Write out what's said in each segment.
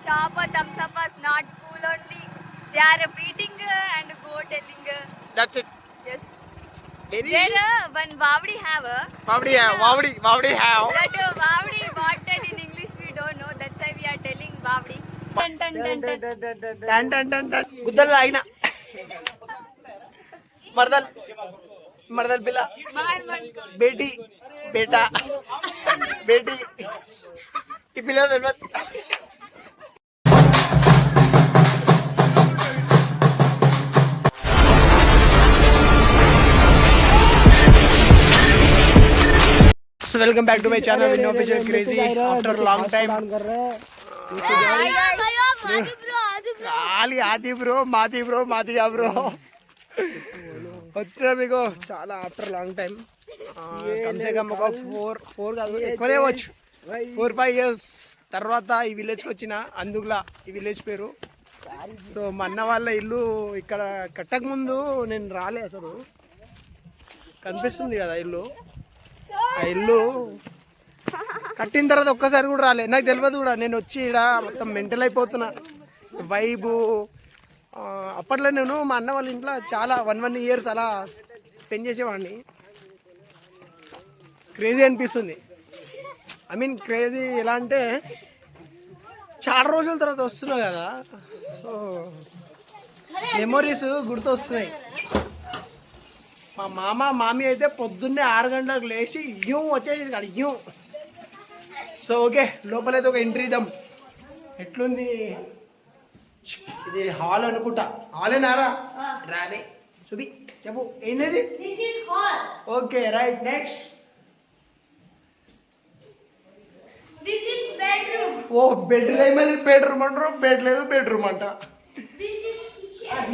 stop or thumbs up is not cool only. They are beating and go telling. That's it. Yes. There one Vavdi have. Vavdi have. That Vavdi what tell in English we don't know. That's why we are telling Vavdi. Tan. Guddal aina. Mardal pilla. Beti. Beta. Beti. ఈ పిల్ల తెలియదు. Welcome back to my channel innovation crazy after long time आदि bro मादिया bro వచ్చినా మీకు చాలా after long time కమ్సే కమ్ ఒక 4 కాదు ఎక్కువనే వచ్చు 4-5 ఇయర్స్ తర్వాత ఈ విలేజ్కి వచ్చిన అందుకులా ఈ విలేజ్ పేరు. సో మా అన్న వాళ్ళ ఇల్లు ఇక్కడ కట్టక ముందు నేను రాలే అసలు. కనిపిస్తుంది కదా ఇల్లు, ఆ ఇల్లు కట్టిన తర్వాత ఒక్కసారి కూడా రాలే. నాకు తెలియదు కూడా, నేను వచ్చి ఇక్కడ మొత్తం మెంటల్ అయిపోతున్నా. వైబు అప్పట్లో నేను మా అన్న వాళ్ళ ఇంట్లో చాలా 1 ఇయర్స్ అలా స్పెండ్ చేసేవాడిని. క్రేజీ అనిపిస్తుంది. ఐ మీన్ క్రేజీ ఎలా అంటే చాలా రోజుల తర్వాత వస్తున్నా కదా, సో మెమొరీస్ గుర్తొస్తున్నాయి. మా మామి అయితే పొద్దున్నే 6 గంటలకు లేచి వచ్చేసి కాదు సో ఓకే, లోపలైతే ఒక ఎంట్రీ ఇద్దాం. ఎట్లుంది ఇది? హాల్ అనుకుంటా. హాలేనారా? రావే చూపి చెప్పు ఏంది? Okay right, next. ఓ బెడ్ లేదు, బెడ్రూమ్ అంటారు. బెడ్ లేదు, బెడ్రూమ్ అంట.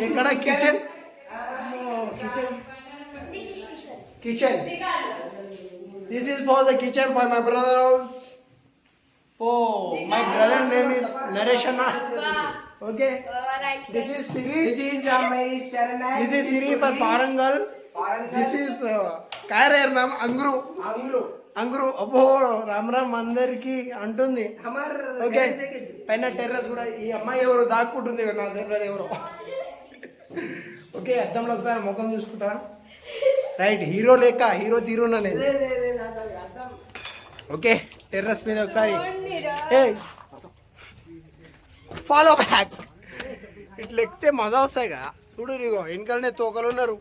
ఎక్కడ kitchen? Kitchen. This is for the kitchen for my brother house. For my brother name is Nareshana. Okay. This is Siri. This is Siri for Parangal. This is काय रे नाम? अंगरू. అబ్బో రామ్ అందరికి అంటుంది. ఓకే, పైన టెర్రస్ కూడా. ఈ అమ్మాయి ఎవరు దాక్కుంటుంది నా దగ్గర ఎవరో. ఓకే, అద్దంలో ఒకసారి ముఖం చూసుకుంటా. రైట్, హీరో లేక హీరో తీరున్నా నేను. ఓకే, టెర్రస్ మీద ఒకసారి ఫాలో బ్యాక్. ఇట్లా ఎక్కితే మజా వస్తాయి కదా. చూడు ఇగో వెనకాలనే తోకలు ఉన్నారు.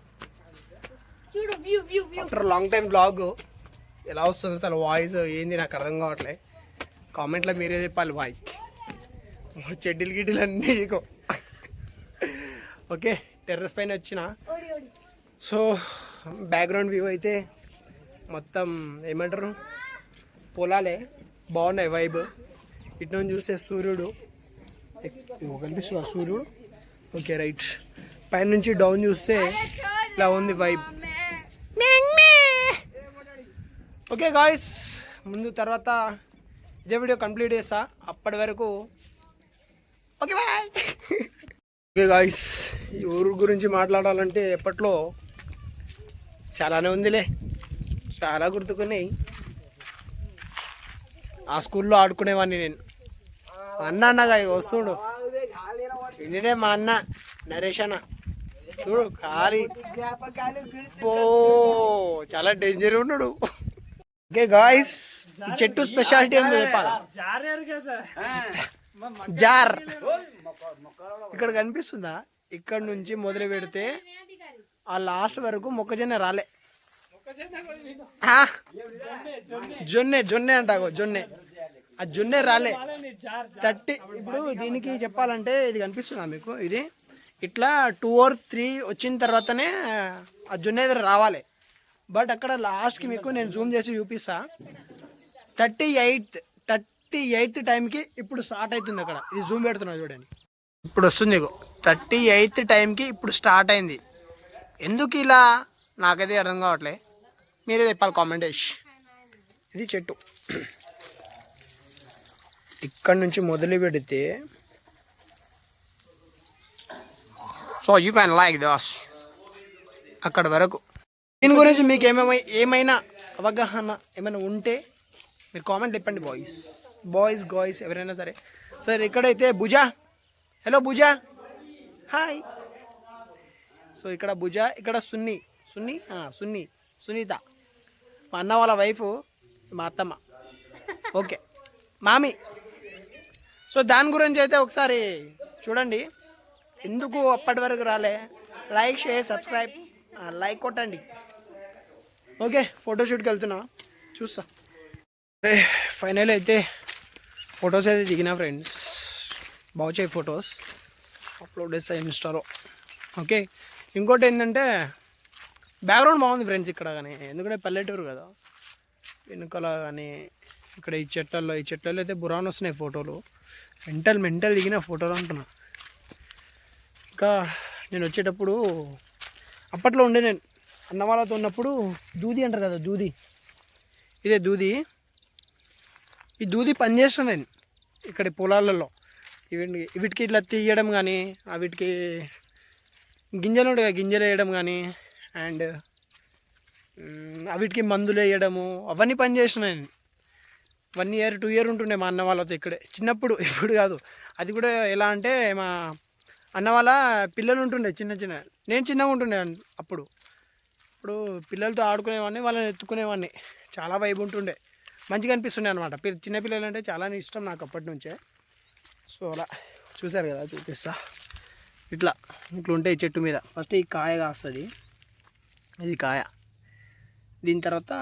ఆఫ్టర్ లాంగ్ టైం బ్లాగ్ ఎలా వస్తుంది అసలు? వాయిస్ ఏంది నాకు అర్థం కావట్లే. కామెంట్లో మీరే చెప్పాలి. బాయ్ చెడ్డీలు గిడ్డీలు అన్నీ ఇగో. ఓకే, టెర్రస్ పైన వచ్చిన. సో బ్యాక్గ్రౌండ్ వ్యూ అయితే మొత్తం ఏమంటారు, పొలాలే బాగున్నాయి. వైబ్ ఇటు నుంచి చూస్తే సూర్యుడు కనిపిస్తుంది. సూర్యుడు. ఓకే రైట్, పైన నుంచి డౌన్ చూస్తే ఇలా ఉంది వైబ్. ఓకే గాయ్స్, ముందు తర్వాత ఇదే వీడియో కంప్లీట్ చేస్తా. అప్పటి వరకు ఓకే బాయ్. ఓకే గాయ్స్, ఈ ఊరు గురించి మాట్లాడాలంటే ఎప్పట్లో చాలానే ఉందిలే, చాలా గుర్తుకున్నాయి. ఆ స్కూల్లో ఆడుకునేవాడిని నేను. అన్నగా వస్తుడు ఇండినే మా అన్న నరేష్ అన్న. చూడు ఖాళీ ఓ చాలా డేంజర్ ఉన్నాడు. ఓకే గాయ్స్, ఈ చెట్టు స్పెషాలిటీ ఏందో చెప్పాలా? జార్ ఇక్కడ కనిపిస్తుందా? ఇక్కడ నుంచి మొదలు పెడితే ఆ లాస్ట్ వరకు మొక్కజొన్న రాలే. జొన్నె అంటాగో జొన్నె. ఆ జొన్నె రాలే 30. ఇప్పుడు దీనికి చెప్పాలంటే ఇది కనిపిస్తుందా మీకు? ఇది ఇట్లా 2 or 3 వచ్చిన తర్వాతనే ఆ జొన్నె రావాలి. బట్ అక్కడ లాస్ట్కి మీకు నేను జూమ్ చేసి చూపిస్తా. 38th టైంకి ఇప్పుడు స్టార్ట్ అవుతుంది. అక్కడ ఇది జూమ్ పెడుతున్నా చూడండి, ఇప్పుడు వస్తుంది. 38th టైంకి ఇప్పుడు స్టార్ట్ అయింది. ఎందుకు ఇలా నాకైతే అర్థం కావట్లే, మీరే చెప్పాలి కామెంట్ చేసి. ఇది చెట్టు ఇక్కడ నుంచి మొదలు పెడితే సో యూ క్యాన్ లైక్ దస్ అక్కడ వరకు. దీని గురించి మీకు ఏమైనా అవగాహన ఏమైనా ఉంటే మీరు కామెంట్ చెప్పండి. బాయ్స్ గాయ్స్ ఎవరైనా సరే. సరే ఇక్కడైతే భుజ. హలో భుజ, హాయ్. సో ఇక్కడ భుజ, ఇక్కడ సునీత మా అన్న వాళ్ళ వైఫ్, మా అత్తమ్మ. ఓకే మామి. సో దాని గురించి అయితే ఒకసారి చూడండి. ఎందుకు అప్పటి వరకు రాలే, లైక్ షేర్ సబ్స్క్రైబ్, లైక్ కొట్టండి. ఓకే ఫోటోషూట్కి వెళ్తున్నా, చూస్తా. ఫైనల్ అయితే ఫొటోస్ అయితే దిగినా ఫ్రెండ్స్. బాగుచాయి ఫొటోస్, అప్లోడ్ చేస్తా ఇన్స్టాలో. ఓకే ఇంకోటి ఏంటంటే బ్యాక్గ్రౌండ్ బాగుంది ఫ్రెండ్స్ ఇక్కడ కానీ, ఎందుకంటే పల్లెటూరు కదా. వెనుకల కానీ ఇక్కడ ఈ చెట్లలో అయితే బురాన్ వస్తున్నాయి ఫోటోలు. మెంటల్ దిగిన ఫోటోలు అంటున్నా. ఇంకా నేను వచ్చేటప్పుడు అప్పట్లో ఉండే, నేను అన్న వాళ్ళతో ఉన్నప్పుడు దూది అంటారు కదా, ఇదే దూది. ఈ దూది పని చేస్తాను నేను ఇక్కడ పొలాలలో. వీటికి ఇట్లా తీయడం కానీ, వీటికి గింజలు ఉంటాయి కదా, గింజలు వేయడం కానీ, అండ్ వీటికి మందులు వేయడము, అవన్నీ పని చేసిన నేను. 1 year 2 year ఉంటుండే మా అన్న వాళ్ళతో ఇక్కడే చిన్నప్పుడు. ఇప్పుడు కాదు, అది కూడా ఎలా అంటే మా అన్న వాళ్ళ పిల్లలు ఉంటుండే చిన్న, నేను చిన్నగా ఉంటుండే అప్పుడు. ఇప్పుడు పిల్లలతో ఆడుకునేవాడిని, వాళ్ళని ఎత్తుకునేవాడిని. చాలా వైబ్ ఉంటుండే, మంచిగా అనిపిస్తుండే అనమాట. చిన్నపిల్లలు అంటే చాలా ఇష్టం నాకు అప్పటి నుంచే. సో అలా చూసారు కదా, చూపిస్తా. ఇట్లా ఉంటాయి చెట్టు మీద. ఫస్ట్ ఈ కాయ కాస్తుంది, ఇది కాయ. దీని తర్వాత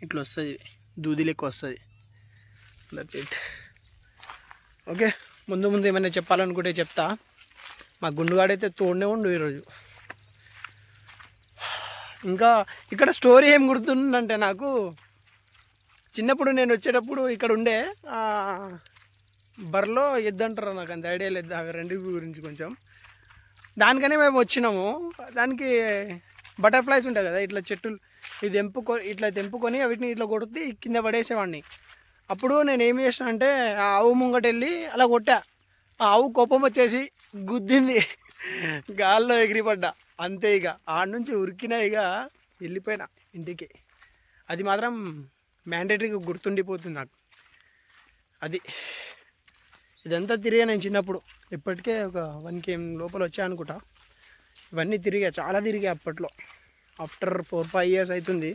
ఇట్లా వస్తుంది, దూది లెక్క వస్తుంది. That's it. ఓకే ముందు ఏమైనా చెప్పాలనుకుంటే చెప్తా. మా గుండుగాడైతే తోడనే ఉండు ఈరోజు. ఇంకా ఇక్కడ స్టోరీ ఏం గుర్తుందంటే, నాకు చిన్నప్పుడు నేను వచ్చేటప్పుడు ఇక్కడ ఉండే బర్రెలో ఎద్దంటారు, నాకు అంత ఐడియా లేదు అవి రెండు గురించి కొంచెం. దానికనే మేము వచ్చినాము. దానికి బటర్ఫ్లైస్ ఉంటాయి కదా, ఇట్లా చెట్టులు ఇట్లా తెంపుకొని వీటిని ఇట్లా కొడితే కింద పడేసేవాడిని. అప్పుడు నేను ఏం చేసిన అంటే, ఆ ఆవు ముంగట వెళ్ళి అలా కొట్టా. ఆ ఆవు కోపం వచ్చేసి గుద్దింది, గాల్లో ఎగిరిపడ్డా. అంతే, ఇక ఆడ నుంచి ఉరికినా, ఇక వెళ్ళిపోయినా ఇంటికి. అది మాత్రం మ్యాండేటరీగా గుర్తుండిపోతుంది నాకు. అది ఇదంతా తిరిగా నేను చిన్నప్పుడు. ఇప్పటికే ఒక 1 km లోపల వచ్చా అనుకుంటా. ఇవన్నీ తిరిగా, చాలా తిరిగా అప్పట్లో. ఆఫ్టర్ 4-5 years అవుతుంది.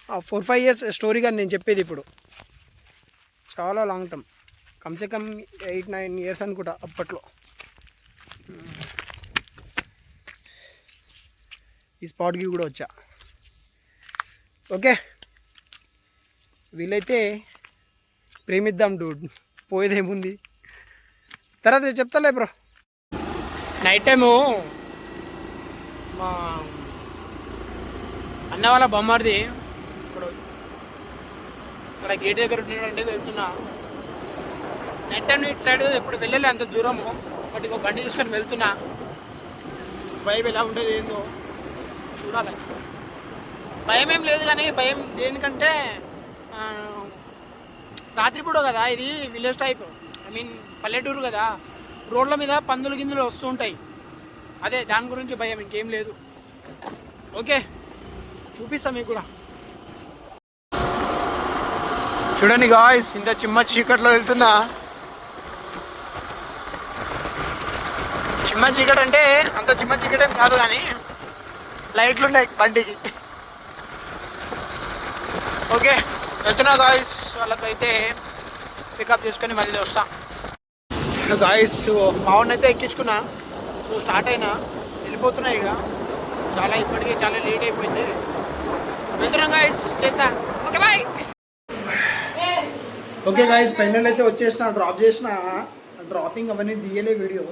ఆ 4-5 years స్టోరీ కానీ నేను చెప్పేది ఇప్పుడు. చాలా లాంగ్ టర్మ్, కమ్సే కమ్ 8-9 years అనుకుంటా అప్పట్లో. ఈ స్పాట్కి కూడా వచ్చా. ఓకే వీలైతే ప్రేమిద్దాం డూడ్, పోయేదేముంది. తర్వాత చెప్తాలే బ్రో. నైట్ టైము మా అన్న వాళ్ళ బొమ్మడిది ఇప్పుడు ఇక్కడ గేట్ దగ్గర ఉంటే వెళ్తున్నా. నైట్ టైం ఇటు సైడ్ ఎప్పుడు వెళ్ళలే అంత దూరము, బట్ ఇంకో బండి తీసుకొని వెళ్తున్నా. వైబ్ ఎలా ఉండేది ఏందో చూడాలి. భయం ఏం లేదు, కానీ భయం దేనికంటే రాత్రిపూట కదా, ఇది విలేజ్ టైప్, ఐ మీన్ పల్లెటూరు కదా, రోడ్ల మీద పందులు గిందులు వస్తూ ఉంటాయి. అదే దాని గురించి భయం, ఇంకేం లేదు. ఓకే చూపిస్తాం మీకు కూడా. చూడండి గాయ్స్, ఇంత చిమ్మ చీకట్లో వెళ్తున్నా. చిమ్మ చీకటి అంటే అంత చిమ్మ చీకటి ఏం కాదు, కానీ లైట్లు ఉన్నాయి బండికి. ఓకే వెళ్తున్నా గాయ్స్, వాళ్ళకైతే పికప్ చేసుకొని మళ్ళీ వస్తా. గాయ్స్ పవన్ అయితే ఎక్కించుకున్నా. సో స్టార్ట్ అయినా, వెళ్ళిపోతున్నాయి. ఇక ఇప్పటికే చాలా లేట్ అయిపోయింది. వెళ్తున్నాం గాయ్స్, చేస్తా. Okay bye. Okay guys final అయితే వచ్చేసిన, డ్రాప్ చేసిన. డ్రాపింగ్ అవన్నీ తీయలే వీడియో.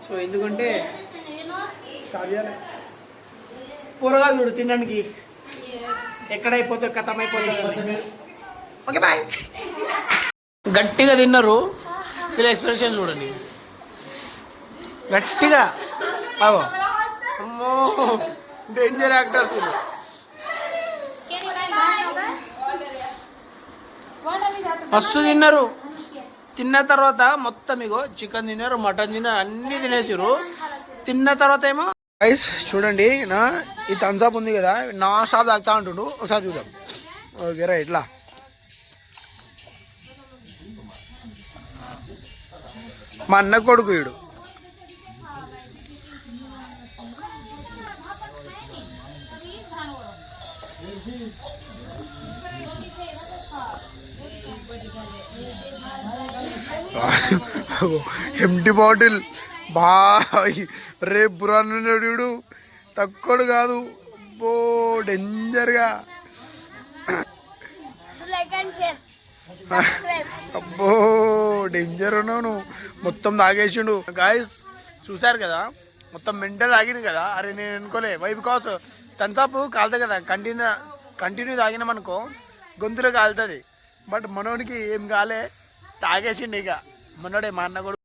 సో ఎందుకంటే స్టార్ట్ చేయాలి. కూరగాయలు చూడు తినడానికి ఎక్కడైపోతే కథం అయిపోతుంది. Okay bye. గట్టిగా తిన్నారు, వీళ్ళ ఎక్స్ప్రెషన్ చూడండి గట్టిగా. అవో అమ్మో డేంజర్ యాక్టర్స్ వీళ్ళు. మస్తు తిన్నారు. తిన్న తర్వాత మొత్తం ఇగో చికెన్ తిన్నారు, మటన్ తిన్నారు, అన్నీ తినేసారు. తిన్న తర్వాత ఏమో రైస్ చూడండి. ఈ థమ్స్అప్ ఉంది కదా, నా షాప్ తాగుతా అంటుండు. ఒకసారి చూద్దాం. Okay right. ఇట్లా మా అన్న కొడుకు వీడు. ఎంటీ బాటిల్ బాయ్ రేపు పురాణుడు తక్కువడు కాదు, బో డేంజర్గా. అబ్బో డేంజర్ ఉన్నావు నువ్వు. మొత్తం తాగేసిండు గాయస్, చూసారు కదా, మొత్తం మెంటల్ తాగిండు కదా. అరే నేను అనుకోలే వై, బికాస్ థమ్సప్ కాలుతుంది కదా, కంటిన్యూ తాగినామనుకో గొంతులో కాలుతుంది. బట్ మనోడికి ఏం కాలే, తాగేసిండు ఇక మనోడే, మా అన్న కూడా.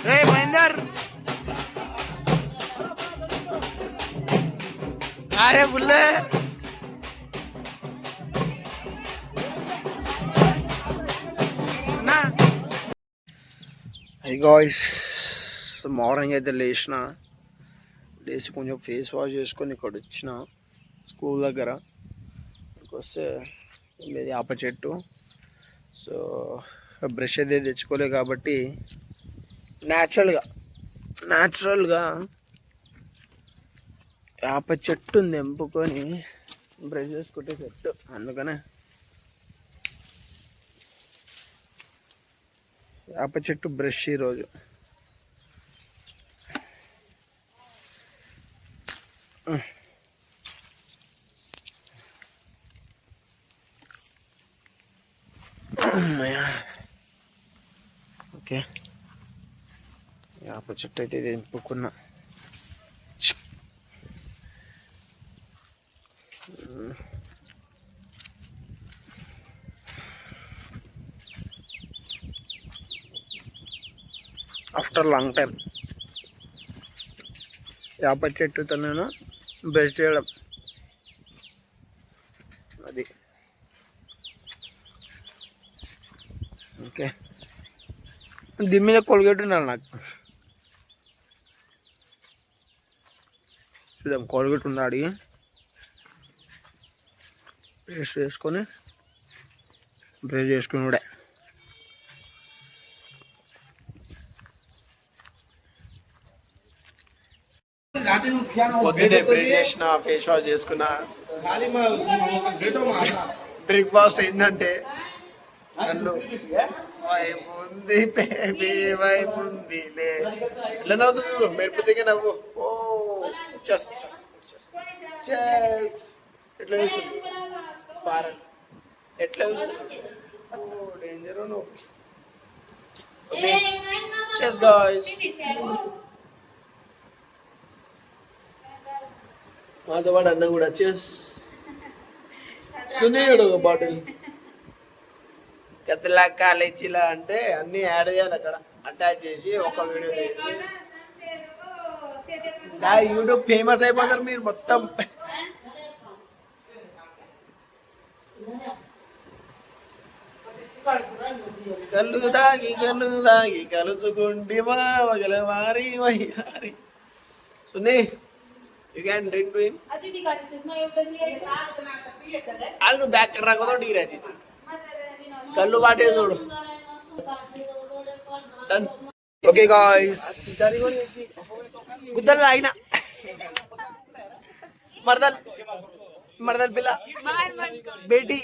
రే మహేందర్, అరే బుల్లే అది గాయ్స్. మార్నింగ్ అయితే లేచి కొంచెం ఫేస్ వాష్ చేసుకొని ఇక్కడ వచ్చిన స్కూల్ దగ్గర. వస్తే ఇది ఆప చెట్టు. సో బ్రష్ అయితే తెచ్చుకోలే కాబట్టి న్యాచురల్గా వేప చెట్టు తెంపుకొని బ్రష్ చేసుకుంటే చెట్టు, అందుకనే వేప చెట్టు బ్రష్ ఈరోజు. ఓకే, వేప చెట్టు అయితే తెంపుకున్నా. ఆఫ్టర్ లాంగ్ టైం వేప చెట్టుతో నేను బ్రష్ చేయడం అది. ఓకే, దీని మీద కొలిగేట్ ఉండాలి నాకు. చూద్దాం, కొలిగేట్ ఉందా అడిగి పేస్ట్ చేసుకొని బ్రష్ చేసుకుని కూడా. పొద్దున్నే బ్రష్ చేసిన, ఫేస్ వాష్ చేసుకున్నా. బ్రేక్ఫాస్ట్ అయిందంటే కళ్ళు వైపుంది బేబీ వైపుందిలే, ఇట్లా నవ్వుతుంది, మెరుపు దిగ నవ్వు. ఓ చెస్ చెస్ చెస్ ఎట్లా చూస్తుంది ఫారెన్, ఎట్లా చూస్తుంది. ఓ డేంజర్ నువ్వు. ఓకే చెస్ గాయ్స్, మాతో పాటు అన్న కూడా చెస్. సునీయుడు బాటిల్ కత్తిలా కాలేజీలా అంటే అన్ని యాడ్ చేయాలి అక్కడ, అటాచ్ చేసి ఒక వీడియో చేసి యూట్యూబ్ ఫేమస్ అయిపోతారు మీరు మొత్తం. కళ్ళు తాగి కలుచుకుండి మగల వారి వయ్యారి. Suni, you can drink to him. I'll be back करना को तो डी रही थी. कल्लू बाटे जोड़ो. Done. Okay guys. कुदल आई ना. मर्दल पिला. बेटी,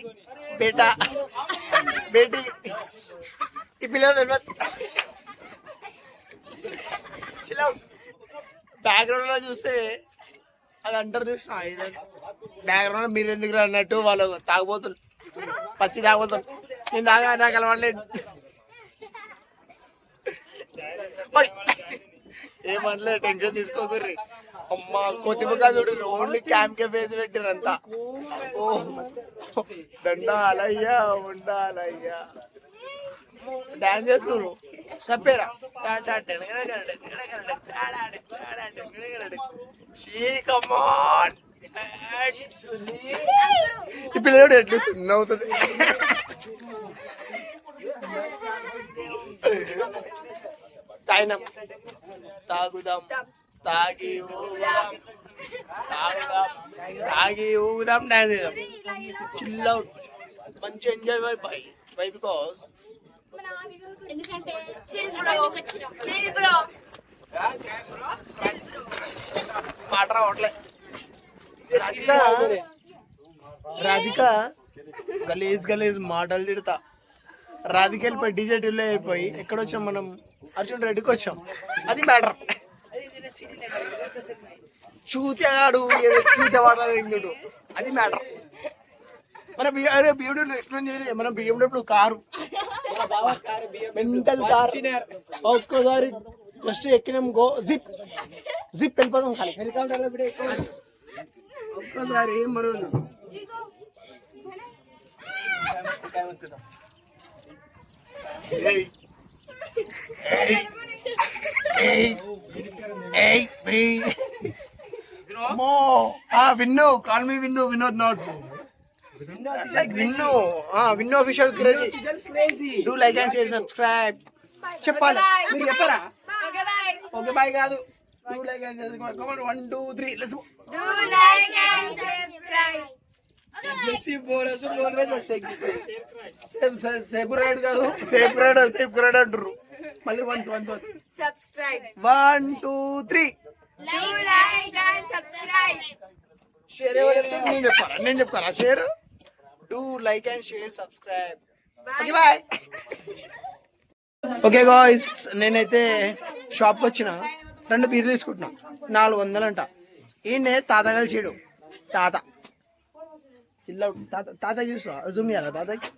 बेटा, बेटी. ये पिला दे मत. Chill out. Background లో చూస్తే అది అంటారు చూసిన, బ్యాక్గ్రౌండ్ మీరు ఎందుకు అన్నట్టు వాళ్ళు తాగబోతులు, పచ్చి తాగబోతులు. నేను తాగా, నాకు అలవాట్లేదు. ఏమనలే, టెన్షన్ తీసుకోకర్రి. అమ్మ కొద్దిగా చూడు, ఓన్లీ క్యామ్ కే ఫేస్ పెట్టిరు అంతా. ఓ దండాలయ్యా ఉండాలయ్యా. డాన్స్ చేస్తున్నారు చెప్పేరా కమాన్ ఈ పిల్లడు ఎట్లా నవ్వుతుంది తాగినాం తాగుదాం తాగి ఊగుదాం తాగుదాం తాగి ఊగుదాం డాన్స్ చేద్దాం చిల్ అవుట్ మంచి ఎంజాయ్ బై బికాస్ మాట రావట్లే రాధిక గలీజ్ మాటలు తిడతా రాధిక వెళ్ళిపోయి డీజేటీలో అయిపోయి ఎక్కడొచ్చాం మనం అర్జున్ రెడ్డికి వచ్చాం అది మ్యాటర్ చూతాడు చూతేవాడు అది మ్యాటర్ మన బిఎండబ్ల్యూ ఎక్స్ప్లెయిన్ చేయాలి మన బిఎండబ్ల్యూ కారు మెంటల్ కార్ ఒక్కసారి జస్ట్ ఎక్కినాం గో జిప్ జిప్ వెళ్ళిపోదాం ఖాళీ హెలికాప్టర్ ఒక్కసారి ఏం మరో Vinnu call me Vinnu Vinod not like Vinno official crazy do like and share subscribe చెప్పాలి మీరు చెప్పరా ఓకే బాయ్ కాదు do like and share come on 1 2 3 let's go do like and subscribe separate కాదు సెపరేట్ అంటారు మళ్ళీ once subscribe 1 2 3 do like and subscribe share నేను చెప్తారా share do like and share subscribe okay bye okay guys నేనైతే షాప్కి వచ్చిన 2 బీర్లు తీసుకుంటున్నా 400 అంట ఈయనే తాత కలిసిడు తాత చిల్ల తాత చూస్తా జూమ్ చేయాలా తాతకి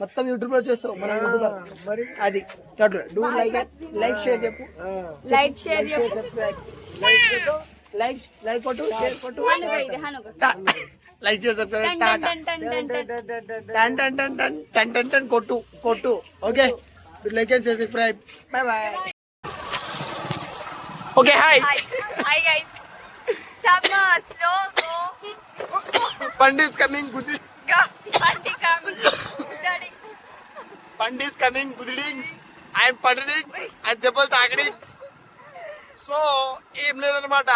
మొత్తం యూట్యూబ్ లో చేస్తావు మన మరి అది డూ లైక్ షేర్ చెప్పు లైక్ షేర్ సబ్స్క్రైబ్ లైక్ కొట్టు షేర్ కొట్టు లైక్ చేసి సబ్స్క్రైబ్ టన్ కొట్టు okay like and subscribe bye bye okay hi guys some slow go పండిస్ కమింగ్ గుద్ది పండిస్ కమింగ్ గుద్దిడింగ్స్ ఐఎమ్ పడడింగ్స్ అది దెబ్బలు తాగడింగ్స్ సో ఏం లేదన్నమాట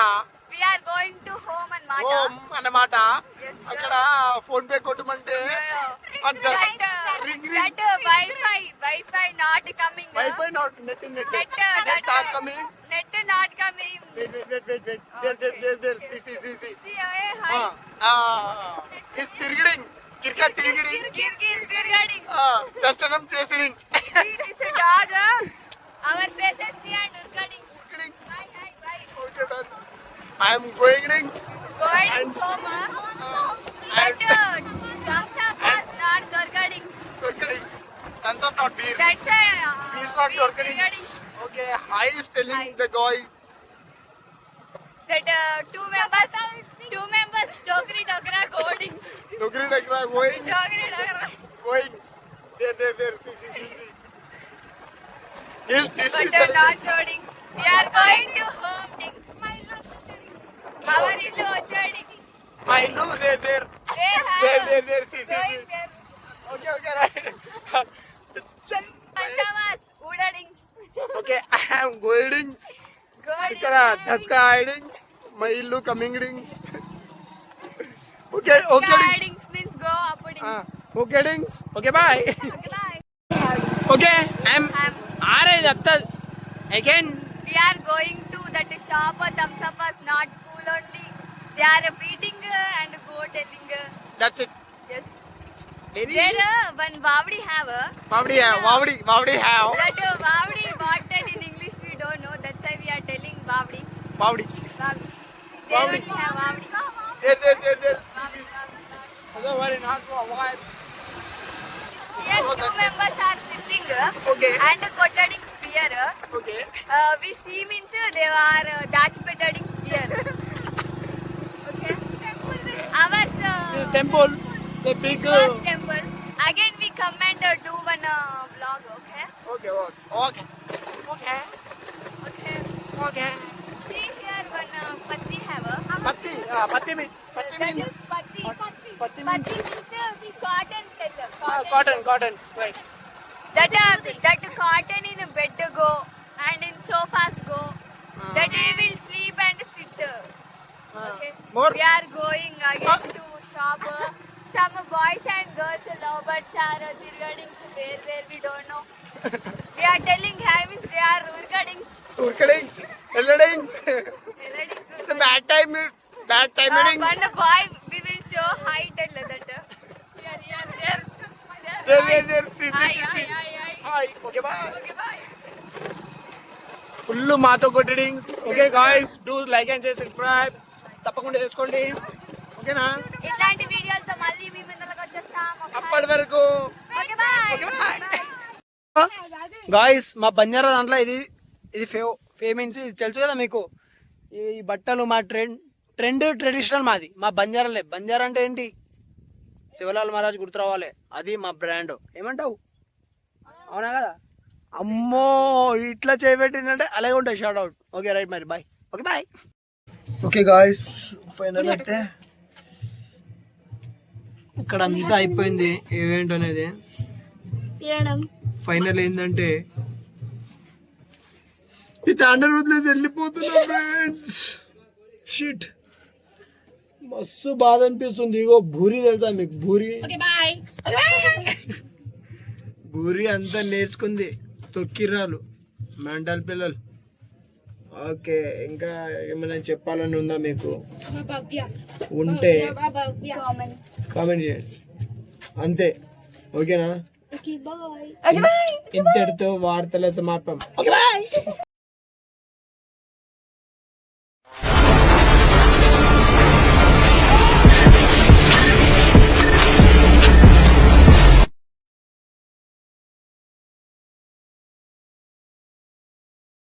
we are going to home అన్నమాట Yes, sir. అక్కడ ఫోన్ పే కొట్టమంటే ring Wi-Fi not coming. Wifi not net Net coming not coming. There see Hi. ఇస్ తిరిగిడింగ్ కిర్కా తిరిగిడింగ్ Regarding. దర్శనం చేసిడింగ్ See this dog. Our faces see and regarding. Bye. Okay done I am going Going And- home. and Thumbs up was not regarding. దొరకడింగ్స్ thumbs up not beer That's He's not regarding. Okay, hi is telling Hi. the guy. that two members Dogra coding. Dogri Dagra going. Dogra. Going. There. See. Yes, this But is the. not coding. We are going to home things. Our illu ochadings. My no, there. There. See. Going there. Okay, right. Panchamas, udadings. Okay, I am going. Ikkada that's guidings. My illu coming rings. Okay. Guidings means go updings. Okay, dings. Okay, bye. Okay, bye. Okay, I'm. Alright, again. We are going to that shop. Thumbs up was not cool only. They are beating and go telling. That's it. Yes. Very. There one Vavdi have. Vavdi have. That Vavdi bottle in English we don't know. That's why we are telling Vavdi. Vavdi. Vavdi. They Vavdi. only have Vavdi. There. Vavdi. Hello, very not for a while. Here Oh, two that's it. members are sitting Okay. and quoting spear. Okay. We see means they are dachpetading spear. Okay. Ours This temple, the big. first temple. Again we come and do one vlog. Okay. Okay okay okay okay Okay. Okay See here one patti have a. పత్తి పత్తి పత్తి That means is patti. పత్తి Patti means the cotton teller. Cotton cotton right That cotton in a bed go and in sofas go. That we will sleep and sit. Okay. More? We are going again to shop. Some boys and girls lovebirds are tirgadings where we don't know. We are telling hi means they are urgadings. ఉర్కడింగ్ ఎల్లడింగ్ it's bad time ఎడింగ్ One boy we will show hi tell that. Here. Hi okay bye Okay, bye. Full మాతో కొట్టడింగ్స్ okay guys do like and subscribe తప్పకుండా చేసుకోండి ఓకేనా ఇట్లాంటి వీడియోలతో మళ్ళీ మీ ముందుకు వచ్చేస్తాం. అప్పటి వరకు okay bye. Okay bye guys మా బంజారా దాంట్లో ఇది ఫేమెన్స్ ఇది తెలుసు కదా మీకు ఈ బట్టలు మా ట్రెడిషనల్ మాది మా బంజారాలే బంజారా అంటే ఏంటి శివలాల్ మహారాజ్ గుర్తు రావాలి అది మా బ్రాండ్ ఏమంటావు అవునా కదా అమ్మో ఇట్లా చేయబెట్టిందంటే అలాగే ఉంటాయి షార్ట్ అవుట్ ఓకే రైట్ మరి bye okay bye okay guys final అయితే ఇక్కడ అంతా అయిపోయింది ఈవెంట్ అనేది తినడం ఫైనల్ ఏంటంటే ఈ తాండర్ వదిలేసి వెళ్ళిపోతున్నా ఫ్రెండ్స్ షిట్ మస్తు బాధ అనిపిస్తుంది ఇగో భూరి తెలుసా మీకు భూరి భూరి అంతా నేర్చుకుంది తొక్కిరాలు మెంటల్ పిల్లలు ఓకే ఇంకా ఏమైనా చెప్పాలని ఉందా మీకు ఉంటే కామెంట్ చేయండి అంతే ఓకేనా ఓకే బాయ్. ఇంతటితో వార్తల సమాపం ఓకే బాయ్